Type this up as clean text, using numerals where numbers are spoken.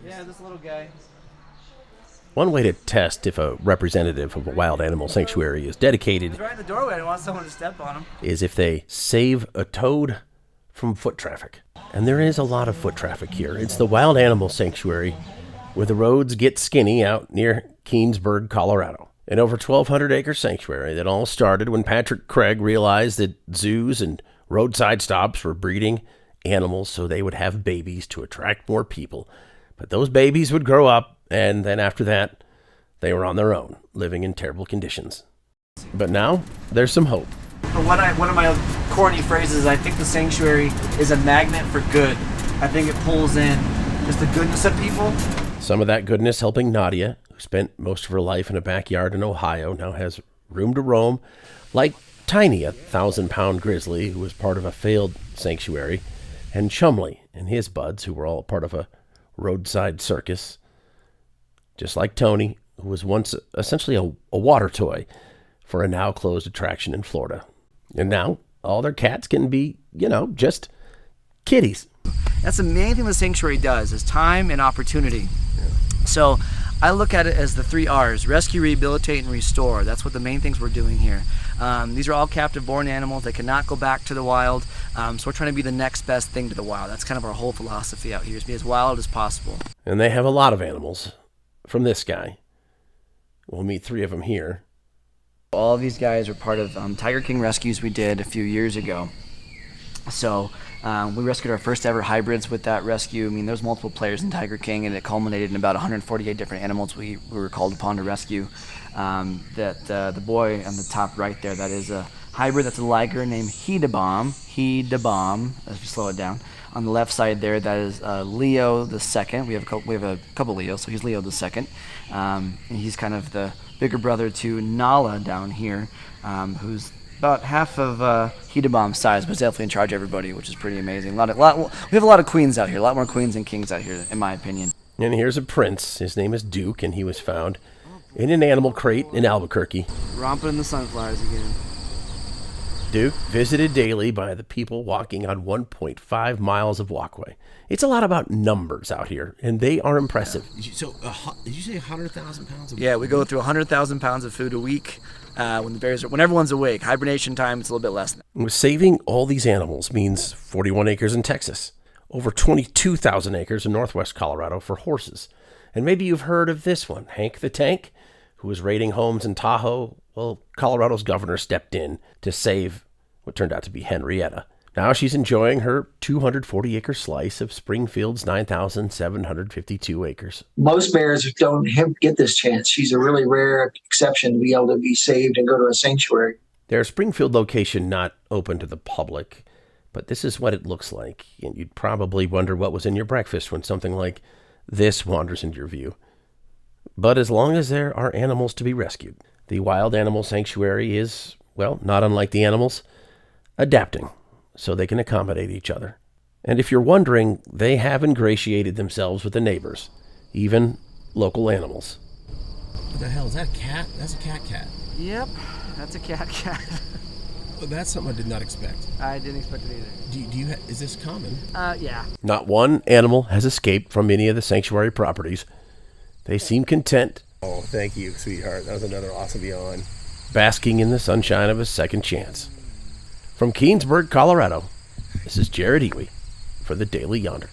Yeah, this little guy. One way to test if a representative of a wild animal sanctuary is dedicated He's right in the doorway. I want someone to step on him. is if they save a toad from foot traffic. And there is a lot of foot traffic here. It's the Wild Animal Sanctuary where the roads get skinny out near Keansburg, Colorado. An over 1,200-acre sanctuary that all started when Patrick Craig realized that zoos and roadside stops were breeding animals so they would have babies to attract more people. But those babies would grow up, and then after that, they were on their own, living in terrible conditions. But now, there's some hope. One of my corny phrases, I think the sanctuary is a magnet for good. I think it pulls in just the goodness of people. Some of that goodness helping Nadia, who spent most of her life in a backyard in Ohio, now has room to roam, like Tiny, a 1,000-pound grizzly who was part of a failed sanctuary, and Chumley and his buds, who were all part of a roadside circus, just like Tony, who was once essentially a water toy for a now closed attraction in Florida. And now all their cats can be, just kitties. That's the main thing the sanctuary does, is time and opportunity. So I look at it as the 3 R's: rescue, rehabilitate, and restore. That's what the main things we're doing here. These are all captive-born animals. They cannot go back to the wild. So we're trying to be the next best thing to the wild. That's kind of our whole philosophy out here, is be as wild as possible. And they have a lot of animals from this guy. We'll meet 3 of them here. All of these guys are part of Tiger King rescues we did a few years ago. So we rescued our first ever hybrids with that rescue. I mean, there's multiple players in Tiger King, and it culminated in about 148 different animals we were called upon to rescue. The boy on the top right there, that is a hybrid. That's a liger named Hedabom. As we slow it down. On the left side there, that is Leo the second. We have a couple Leos, so he's Leo the second, and he's kind of the bigger brother to Nala down here, who's about half of Hedabom's size, but is definitely in charge of everybody, which is pretty amazing. We have a lot of queens out here, a lot more queens than kings out here, in my opinion. And here's a prince. His name is Duke, and he was found in an animal crate in Albuquerque. Romping in the sunflowers again. Duke, visited daily by the people walking on 1.5 miles of walkway. It's a lot about numbers out here, and they are impressive. So, did you say 100,000 pounds of food? Yeah, we go through 100,000 pounds of food a week when everyone's awake. Hibernation time, it's a little bit less than that. Saving all these animals means 41 acres in Texas, over 22,000 acres in northwest Colorado for horses. And maybe you've heard of this one, Hank the Tank, who was raiding homes in Tahoe. Well, Colorado's governor stepped in to save what turned out to be Henrietta. Now she's enjoying her 240-acre slice of Springfield's 9,752 acres. Most bears don't get this chance. She's a really rare exception to be able to be saved and go to a sanctuary. Their Springfield location not open to the public, but this is what it looks like. And you'd probably wonder what was in your breakfast when something like this wanders into your view. But as long as there are animals to be rescued, the Wild Animal Sanctuary is, well, not unlike the animals, adapting so they can accommodate each other. And if you're wondering, they have ingratiated themselves with the neighbors, even local animals. What the hell, is that a cat? That's a cat. Yep, that's a cat. Well, that's something I did not expect. I didn't expect it either. Do you is this common? Yeah. Not one animal has escaped from any of the sanctuary properties. They seem content. Oh, thank you, sweetheart. That was another awesome yawn. Basking in the sunshine of a second chance. From Keansburg, Colorado, this is Jared Ewey for the Daily Yonder.